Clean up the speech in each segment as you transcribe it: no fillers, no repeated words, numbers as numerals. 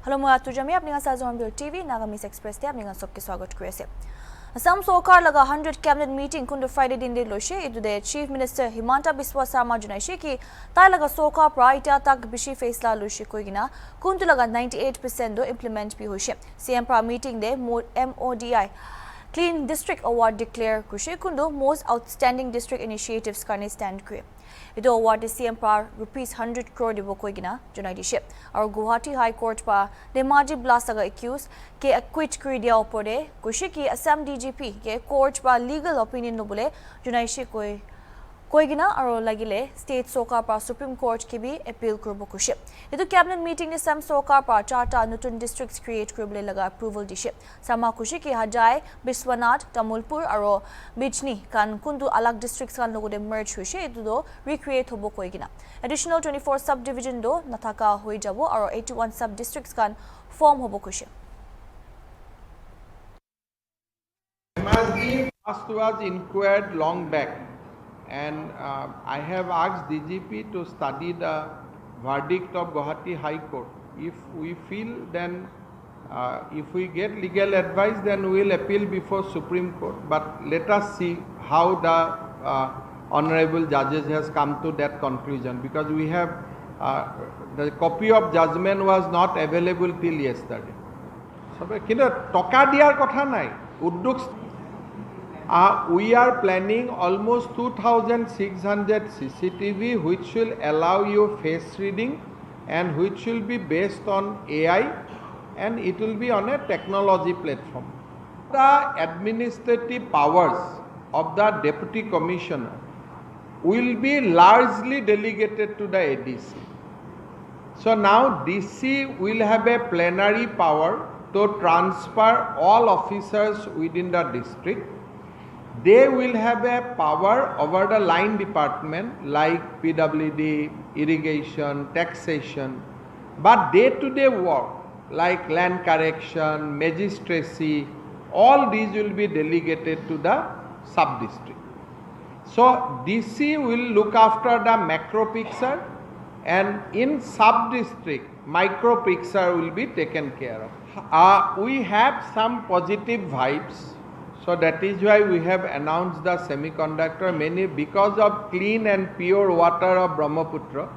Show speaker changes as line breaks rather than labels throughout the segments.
Hello, মই আতুজামি আপনি সাথে HornbillTV NAGAMESE Express তে আপনি সবকে স্বাগত কৰিছে। Assam Sarkar laga 100 cabinet meeting kundu Friday din de loise idude Chief Minister Himanta Biswa Sarma junaise ki tai laga Sarkar pra ita tak bishi faisla loise koigina kundu laga 98% do implement bi hoise CM pra meeting de MODI Clean District Award declare kushe kundu most outstanding district initiatives karne stand kre Ido award CM par rupees 100 crore dibo koigina junai dishe aru Guwahati High Court pa Demaji blast aga accused ke acquit kuri dia opore kushe ki Assam DGP ke court pa legal opinion no bole junai she koigina aru lagile state sarkar pa Supreme Court ke bi appeal kurbo kushe Ido cabinet meeting ne Assam sarkar pa charta nutun districts create kurble laga approval dishe sama kushe ki Hajai Biswanath Tamulpur aru Bijni kan kundu alag districts kan logode merge hoise idu do recreate hobo koigina additional 24 subdivision do nathaka hoi jabo aru 81 sub districts kan form hobo kushe
Past was inquired long back, and I have asked DGP to study the verdict of Guwahati High Court. If we feel, then if we get legal advice, then we will appeal before Supreme Court. But let us see how the honorable judges has come to that conclusion, because we have the copy of judgment was not available till yesterday. So, kinda toka diyar kotha nai uddog we are planning almost 2,600 CCTV which will allow you face reading and which will be based on AI and it will be on a technology platform. The administrative powers of the Deputy Commissioner will be largely delegated to the ADC. So now DC will have a plenary power to transfer all officers within the district. They will have a power over the line department like PWD, irrigation, taxation, but day-to-day work like land correction, magistracy, all these will be delegated to the sub-district. So DC will look after the macro picture and in sub-district, micro picture will be taken care of. We have some positive vibes. So that is why we have announced the semiconductor. Because of clean and pure water of Brahmaputra,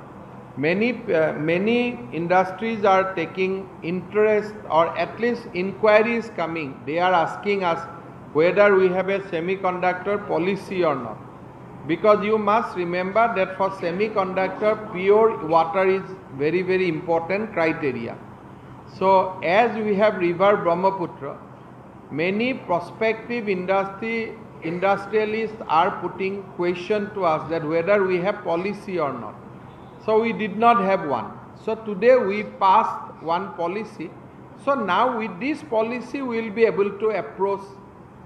many industries are taking interest, or at least inquiries coming. They are asking us whether we have a semiconductor policy or not. Because you must remember that for semiconductor, pure water is very, very important criteria. So as we have river Brahmaputra, many prospective industrialists are putting question to us that whether we have policy or not. So we did not have one. So today we passed one policy. So now with this policy we will be able to approach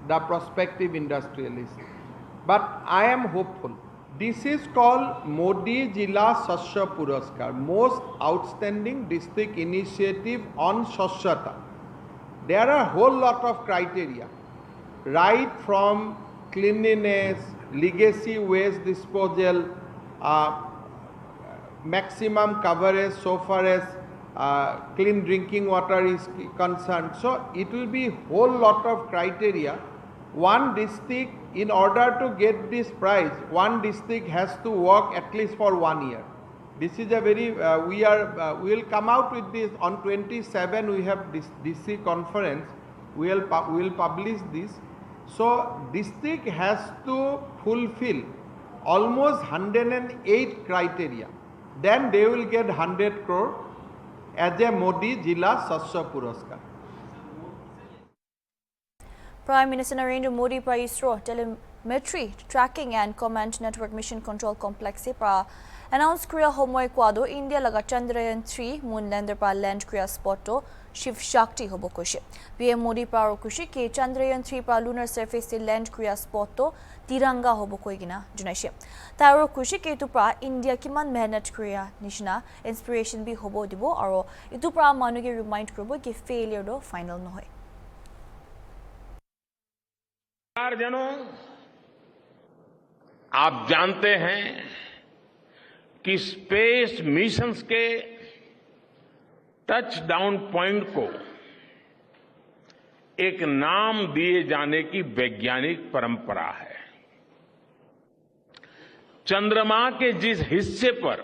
the prospective industrialists. But I am hopeful. This is called Modi Jila Shashya Puraskar, most outstanding district initiative on Shashyata. There are a whole lot of criteria, right from cleanliness, legacy waste disposal, maximum coverage so far as clean drinking water is concerned. So it will be whole lot of criteria. One district, in order to get this prize, one district has to work at least for 1 year. This is a very, we will come out with this on 27. We have this DC conference. We will publish this. So district has to fulfill almost 108 criteria. Then they will get 100 crore as a Modi Jila Shashya Puraskar.
Prime Minister Narendra Modi pra ISRO telemetry tracking and command network mission control complex pra announce Korea homoy kwado India laga Chandrayaan 3 moon lander pa land Korea spot to Shiv Shakti hobo kushe PM Modi pra kushe ke Chandrayaan 3 pa lunar surface se land Korea spot to tiranga hobo koigina junaise taro kushe ke tu pra India kiman mehnat Korea nishna inspiration bi hobo dibo aro itu pra manuge remind krobo ke failure do final no hoy
जनों, आप जानते हैं कि space missions के touch down point को एक नाम दिए जाने की वैज्ञानिक परंपरा है। चंद्रमा के जिस हिस्से पर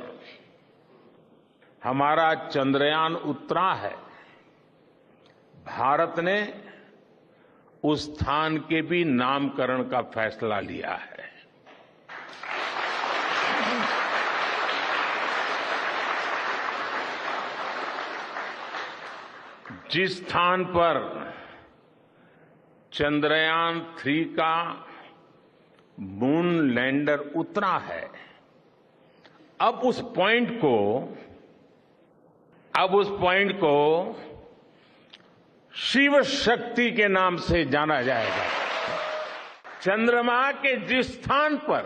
हमारा चंद्रयान उतरा है, भारत ने उस स्थान के भी नामकरण का फैसला लिया है। जिस स्थान पर चंद्रयान 3 का मून लैंडर उतरा है, अब उस पॉइंट को शिव शक्ति के नाम से जाना जाएगा। चंद्रमा के जिस स्थान पर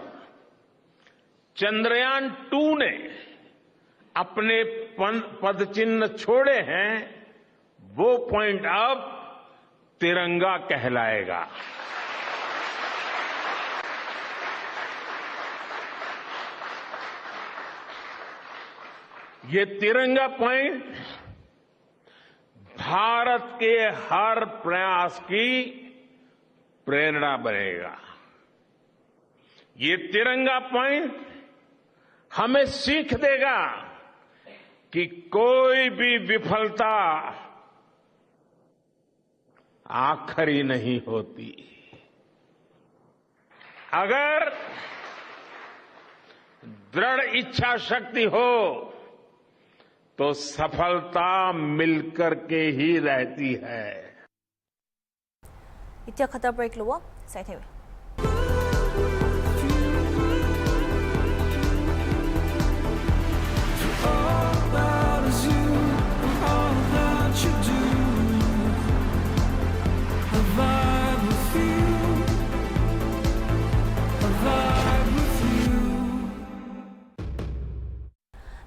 चंद्रयान 2 ने अपने पदचिन्ह छोड़े हैं, वो पॉइंट अब तिरंगा कहलाएगा। ये तिरंगा पॉइंट भारत के हर प्रयास की प्रेरणा बनेगा। ये तिरंगा पॉइंट हमें सीख देगा कि कोई भी विफलता आखिरी नहीं होती। अगर दृढ़ इच्छा शक्ति हो तो सफलता मिलकर के ही रहती है।
इतना खतर ब्रेक लो साइड है।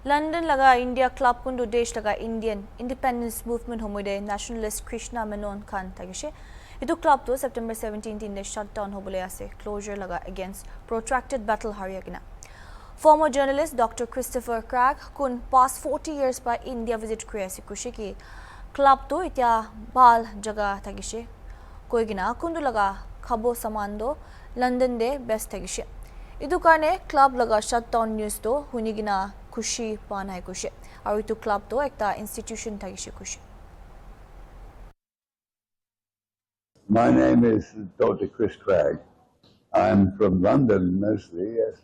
लंदन लगा इंडिया क्लब कुंडो देश लगा इंडियन इंडिपेंडेंस मूवमेंट होमोदे नेशनलिस्ट कृष्णा मेनन खान तगिशे इदु क्लब तो सेप्टेंबर 17 ने शट डाउन होबले आसे क्लोजर लगा अगेंस्ट प्रोट्रैक्टेड बैटल हारियागिना। Former journalist Dr. Christopher Craig kun past 40 years by India visit kriya kushi ki club to itya bal jaga tagishe koigina kundu laga khabo samando London de best tagishe idu karne club laga shut down news to hunigina खुशी पाना है खुशी और इतु club तो एक ता institution था किसी खुशी।
My name is Dr. Chris Craig. I'm from London mostly, yes.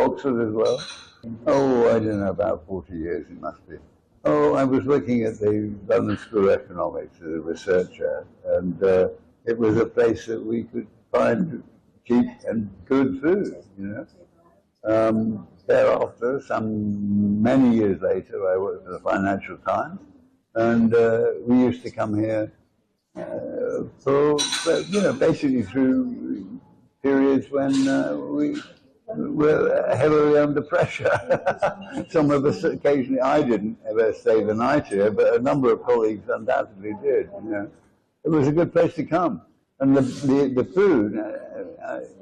Oxford as well. Oh, I don't know, about 40 years it must be. Oh, I was working at the London School of Economics as a researcher, and it was a place that we could find cheap and good food, you know. Thereafter, many years later, I worked for the Financial Times, and we used to come here basically through periods when we were heavily under pressure. Some of us, occasionally, I didn't ever stay the night here, but a number of colleagues undoubtedly did. You know, it was a good place to come, and the food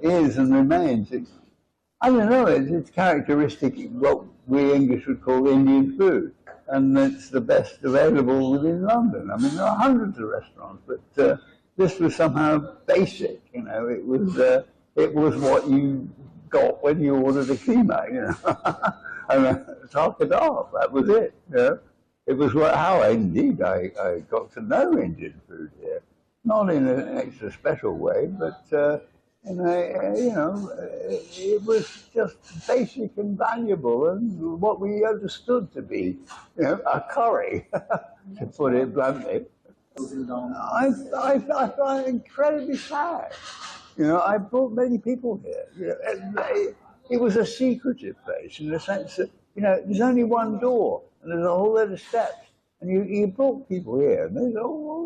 is and remains. I don't know, it's characteristic what we English would call Indian food, and it's the best available within London. I mean, there are hundreds of restaurants, but this was somehow basic, you know, it was what you got when you ordered a keema, you know, and top it off, that was it, you know. It was how indeed I got to know Indian food here, not in an extra special way, but it was just basic and valuable, and what we understood to be, you know, a curry, to put it bluntly. I find it incredibly sad. You know, I brought many people here. You know, and it was a secretive place in the sense that, you know, there's only one door and there's a whole lot of steps. And you brought people here, and they go, oh,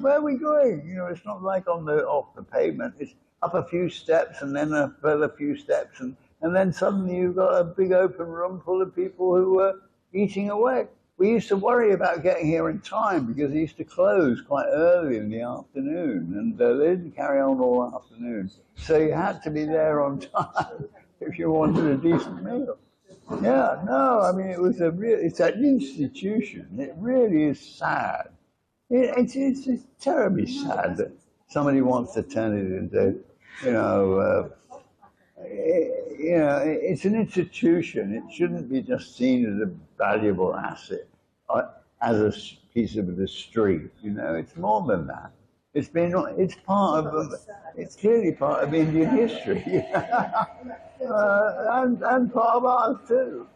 where are we going? You know, it's not like off the pavement. It's up a few steps and then a further few steps, and then suddenly you've got a big open room full of people who were eating away. We used to worry about getting here in time because they used to close quite early in the afternoon, and they didn't carry on all afternoon. So you had to be there on time if you wanted a decent meal. Yeah, no, I mean, it's an institution. It really is sad. It's terribly sad that somebody wants to turn it into, you know, it's an institution. It shouldn't be just seen as a valuable asset, as a piece of the street. You know, it's more than that. It's clearly part of Indian history, and part of ours too.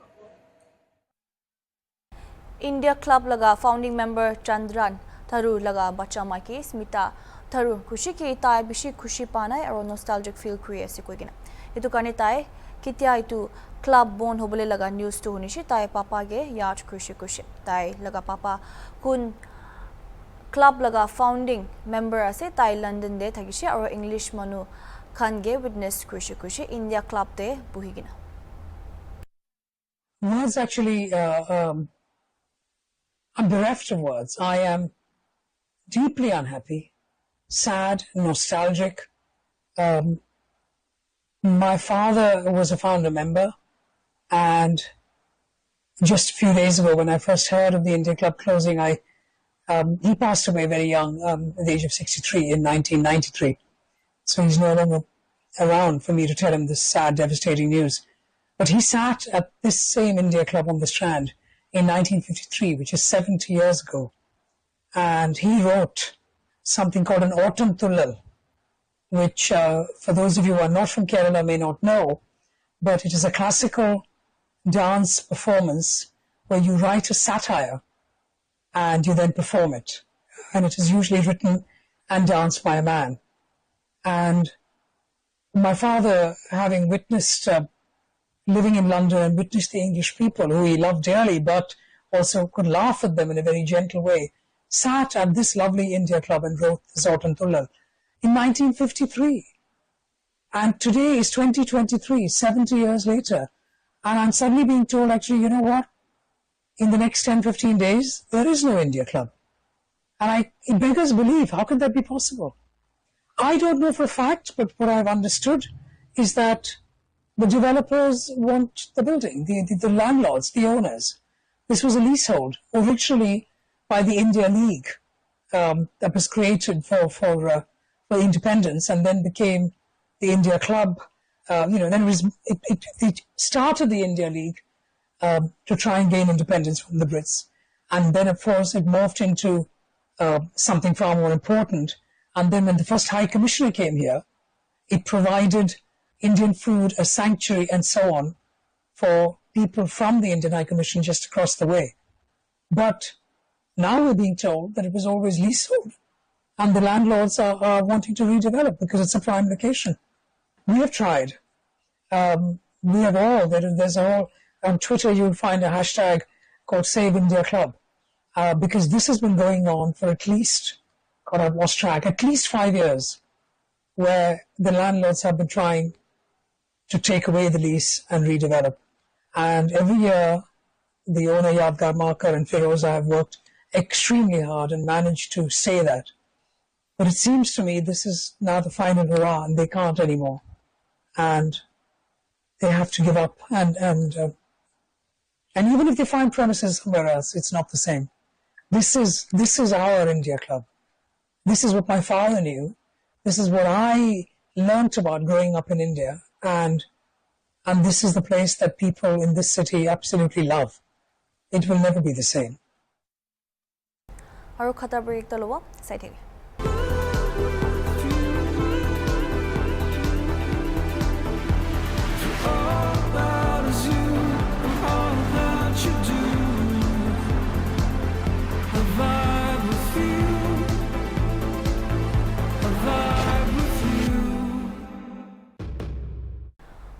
India Club laga founding member Chandran Tharu laga bacha ma ke Smita Tharu khushi ki tai bishi khushi panai aro nostalgic feel create se koigina itu kane tai kitia itu club bon hobole laga news to hunishi tai papa ge yaad khushi tai laga papa kun club laga founding member ase tai London de thagishi aro English manu khan ge witness khushi India Club te buhigina.
Words actually I'm bereft of words. I am deeply unhappy, sad, nostalgic. My father was a founder member, and just a few days ago when I first heard of the India Club closing, he passed away very young, at the age of 63 in 1993. So he's no longer around for me to tell him this sad, devastating news. But he sat at this same India Club on the Strand in 1953, which is 70 years ago. And he wrote something called an Autumn Tullal, which for those of you who are not from Kerala may not know, but it is a classical dance performance where you write a satire and you then perform it. And it is usually written and danced by a man. And my father, having witnessed living in London and witnessed the English people who he loved dearly, but also could laugh at them in a very gentle way, sat at this lovely India Club and wrote this Autumn Tullal in 1953. And today is 2023, 70 years later. And I'm suddenly being told, actually, you know what? In the next 10, 15 days, there is no India Club. And it beggars belief. How could that be possible? I don't know for a fact, but what I've understood is that the developers want the building, the landlords, the owners. This was a leasehold, originally by the India League, that was created for independence, and then became the India Club. Then it started the India League to try and gain independence from the Brits, and then of course it morphed into something far more important. And then when the first High Commissioner came here, it provided Indian food, a sanctuary, and so on for people from the Indian High Commission just across the way. But now we're being told that it was always leasehold, and the landlords are wanting to redevelop because it's a prime location. We have tried. We have all. There's a whole, on Twitter you'll find a hashtag called Save India Club, because this has been going on for at least, God, I've lost track, at least 5 years, where the landlords have been trying to take away the lease and redevelop. And every year, the owner, Yadgar Markar and Firoza, have worked extremely hard and managed to say that. But it seems to me this is now the final hurrah, and they can't anymore. And they have to give up. And even if they find premises somewhere else, it's not the same. This is our India Club. This is what my father knew. This is what I learnt about growing up in India. And this is the place that people in this city absolutely love. It will never be the same.
Aru khata break talowa sai thegi.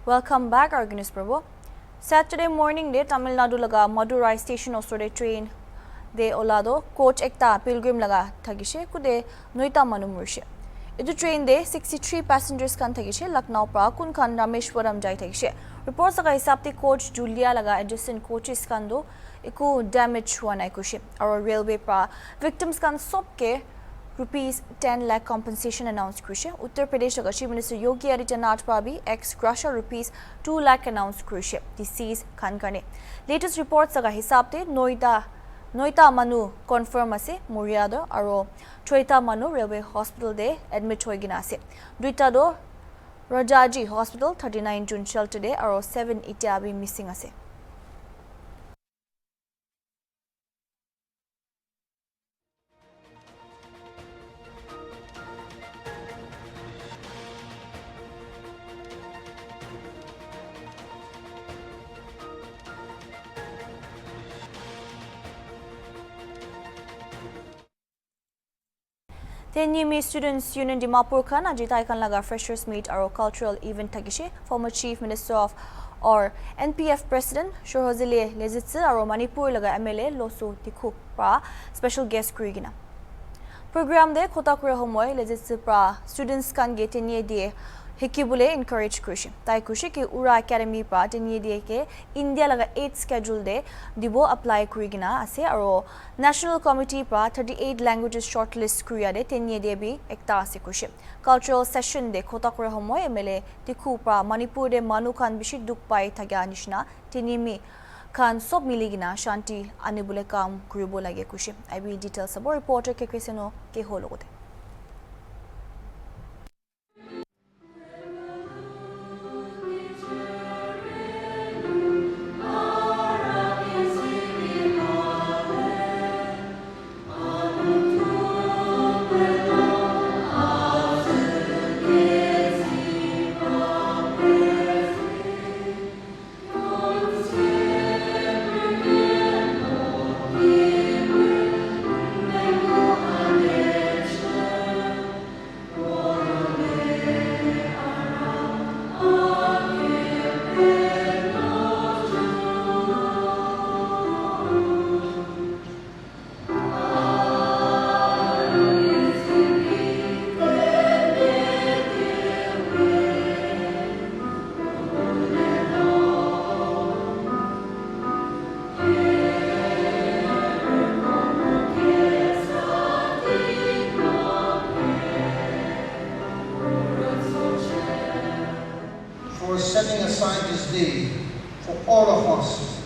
Welcome back, Arganis Prabhu. Saturday morning, de Tamil Nadu laga Madurai station osore train de olado coach ekta pilgrim laga thagishe kude noita manumurshe. Idu train de 63 passengers kan thagishe Lucknow pra kun khan Rameshwaram jai thagishe. Reports laga hisab coach Julia laga adjacent coaches kan do iku damage huanai kushe. Our railway pra victims kan sob ke rupees 10 lakh compensation announced Krushe. Uttar Pradesh Chief Minister Yogi Adityanath Pabi ex Grasha rupees 2 lakh announced Krushe. The seas Khankane. Latest reports aga hisabte Noita Manu confirm ase Muriado aro Choita Manu Railway Hospital de admit hoigina ase. Duita do Rajaji Hospital 39 June shelter de aro 7 itiabi missing ase. NAGAMESE Students Union Dimapur Khan ajitai kan laga freshers meet aro cultural event tagishe former Chief Minister of or NPF President Shohozile Lezitse aro Manipur laga MLA Losu Tikhu pra special guest kurigina. Program de Kotakura Homoy Lezitse pra students kan ge tenye die Hikibule encourage Kushi. Tai Kushi ki Ura Academy pa tenye die ke India laga 8th schedule de dibo apply kurigina ase aro National Committee pa 38 languages shortlist kuriya de tenye die bi ekta ase Kushi. Cultural session de Kotakura Homoy MLA Tikhu pra Manipur de Manu Khan bishi duk pai thagya nishna tenimi Khan sob miligina shanti anibule kam kuribo lage Kushi. IB details sabo reporter ke Kriseno ke hologote.
For setting aside this day for all of us.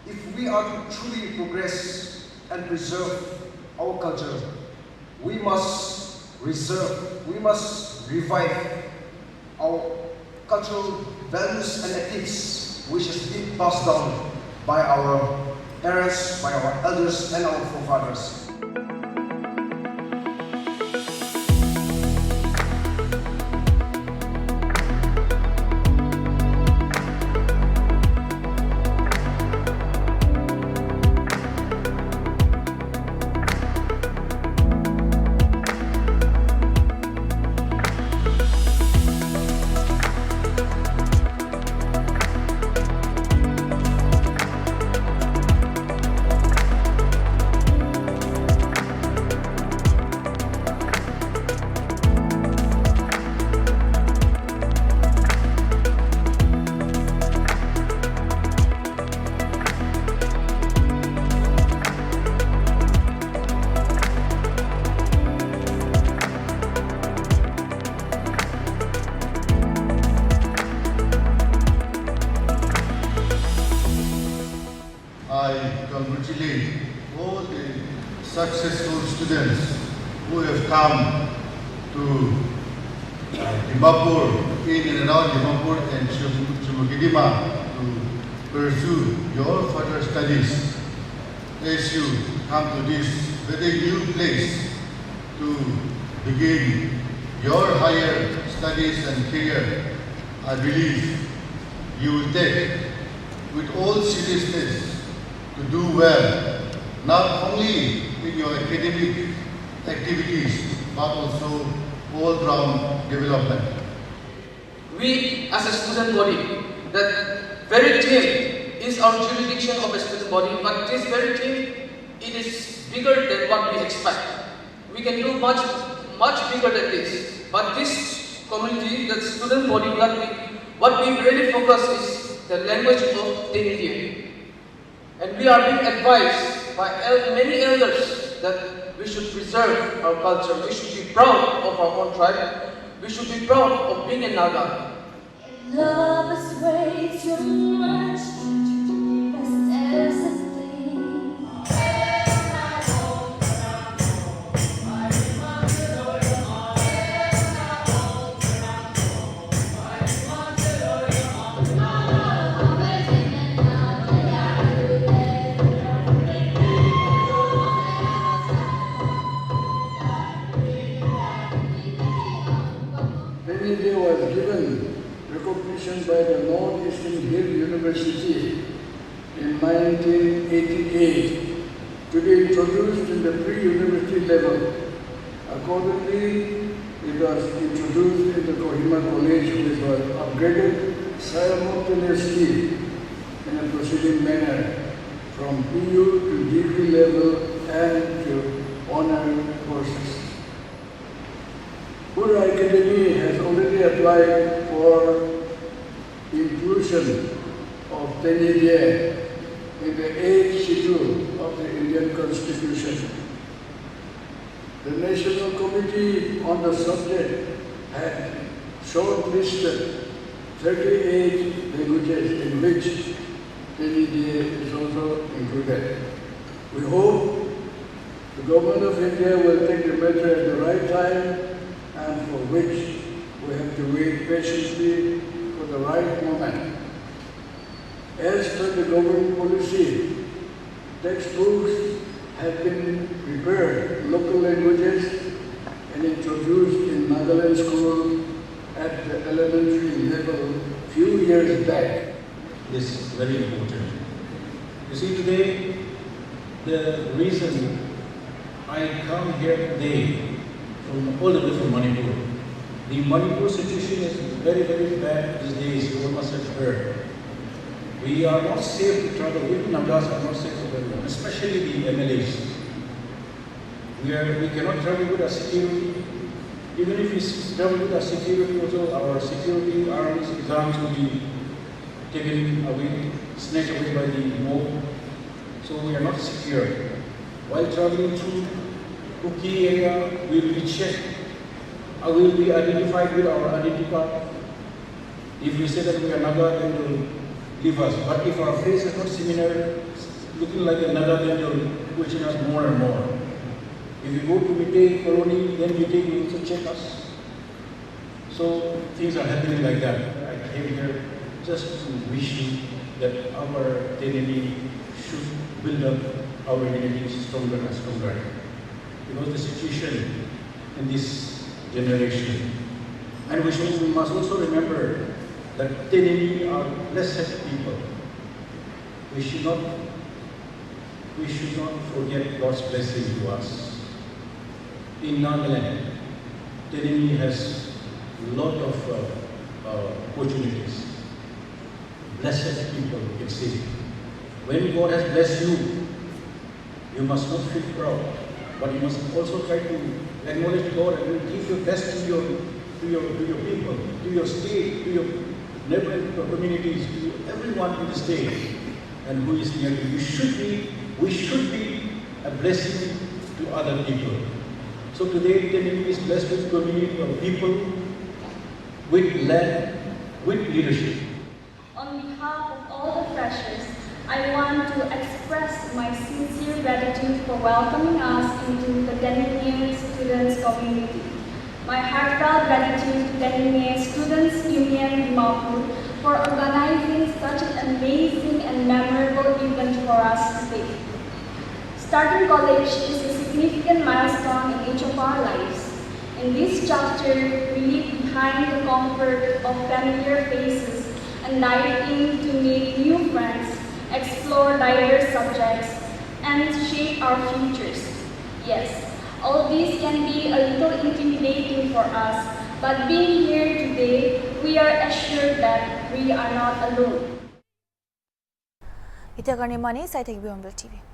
If we are to truly progress and preserve our culture, we must revive our cultural values and ethics which has been passed down by our parents, by our elders and our forefathers.
I congratulate all the successful students who have come to Dimapur, in and around Dimapur and Chumukidima to pursue your further studies. As you come to this very new place to begin your higher studies and career, I believe you will take with all seriousness to do well, not only in your academic activities, but also all-round development.
We as a student body, that very team is our jurisdiction of a student body, but this very team, it is bigger than what we expect. We can do much bigger than this. But this community, the student body, what we really focus is the language of the Indian. And we are being advised by many elders that we should preserve our culture. We should be proud of our own tribe. We should be proud of being a Naga.
Love is way too much to best as a thing.
India was given recognition by the Northeastern Hill University in 1988 to be introduced in the pre-university level. Accordingly, it was introduced in the Kohima College, which was upgraded simultaneously in a proceeding manner from PU to degree level and to honor courses. Pura Academy has already applied for inclusion of Tenyedia in the 8th schedule of the Indian Constitution. The National Committee on the subject had shortlisted 38 languages in which Tenyedia is also included. We hope the Government of India will take the matter at the right time, and for which we have to wait patiently for the right moment. As per the government policy, textbooks have been prepared in local languages and introduced in Nagaland school at the elementary level few years back.
This is very important. You see, today, the reason I come here today from all the way from Manipur. The Manipur situation is very, very bad these days, you all must have heard. We are not safe to travel, even Nagas are not safe to travel, especially the MLAs. We cannot travel with our security. Even if we travel with our security, also our security arms, exams will be taken away, snatched away by the mob. So we are not secure. While traveling through Kuki area, we will be checked. We will be identified with our identity card. If we say that we are Naga, then they will leave us. But if our face is not similar, looking like a Naga, then they will question us more and more. If we go to Mite colony, then Mite will also check us. So things are happening like that. I came here just to wish you that our identity should build up our identity stronger and stronger. Because the situation in this generation. And we must also remember that Tenini are blessed people. We should not forget God's blessing to us. In Nagaland, Tenini has a lot of opportunities. Blessed people, you can say. When God has blessed you, you must not feel proud, but you must also try to acknowledge God and give your best to your people, to your state, to your neighboring communities, to everyone in the state and who is near you. We should be a blessing to other people. So today, Tenini is blessed with community of people, with land, with leadership.
On behalf of all the freshers, I want to express my sincere gratitude for welcoming us into the Tenini students community. My heartfelt gratitude to Tenini Students Union Dimapur for organizing such an amazing and memorable event for us today. Starting college is a significant milestone in each of our lives. In this chapter, we leave behind the comfort of familiar faces and dive in to make new friends, explore diverse subjects, and shape our futures. Yes, all this can be a little intimidating for us, but being here today, we are assured that we are not alone.
Ita garni mani sai thek HornbillTV.